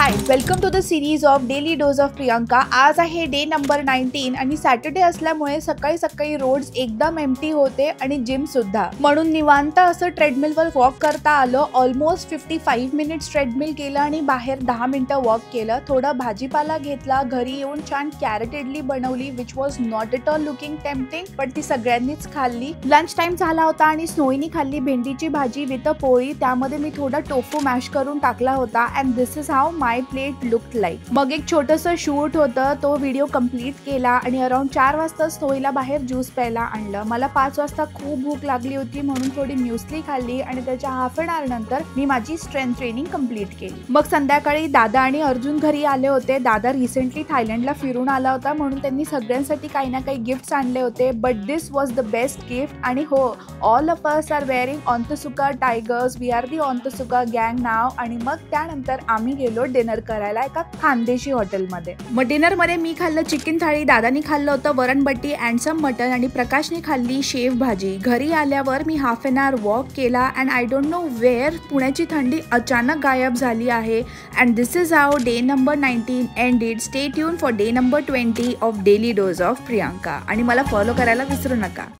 High, welcome to the series of daily dose of Priyanka. आज आहे day number 19 आणि Saturday असल्यामुळे सकाळी सकाळी रोड्स एकदम एम्प्टी होते आणि जिम सुद्धा, म्हणून निवांत असं ट्रेडमिलवर वॉक करता आलं। ऑलमोस्ट 55 मिनिट्स ट्रेडमिल केलं आणि बाहेर 10 मिनिटं वॉक केलं। थोडा भाजीपाला घेतला, घरी येऊन छान कॅरेट इडली बनवली which was not at all looking tempting, पण ती सगळ्यांनीच खाल्ली। लंच टाइम झाला होता आणि स्नोईनी खाल्ली भेंडीची भाजी विथ अ पोळी, त्यामध्ये मी थोडा टोफू मॅश करून टाकला होता and this is how my plate looked like. मग एक छोटंसं शूट होतं, तो व्हिडिओ कंप्लीट केला आणि अराउंड 4 वाजता स्नोईला बाहेर ज्यूस प्यायला आणलं। मला 5 वाजता खूप भूक लागली होती म्हणून थोडी म्युस्ली खाल्ली आणि त्याच्या हाफ एन आवर नंतर मी माझी स्ट्रेंथ ट्रेनिंग कंप्लीट केली। मग संध्याकाळी दादा आणि अर्जुन घरी आले होते। दादा रिसेंटली थायलंडला फिरून आला होता म्हणून त्यांनी सगळ्यांसाठी काही ना काही गिफ्ट्स आणले होते, but this was the best gift. आणि हो, all of us are wearing Onitsuka Tigers, we are the Onitsuka गँग नाव। आणि मग त्यानंतर आम्ही गेलो डिनर करायला एका खानदेशी हॉटेलमध्ये। मग डिनरमध्ये मी खाल्लं चिकन थाळी, दादानी खाल्लं होतं वरणबट्टी अँड सम मटन आणि प्रकाशने खाल्ली शेव भाजी। घरी आल्यावर मी हाफ एन आवर वॉक केला and I don't know where पुण्याची थंडी अचानक गायब झाली आहे। And this is how day number 19 ended. Stay tune for day number 20 of daily dose of Priyanka आणि मला फॉलो करायला विसरू नका।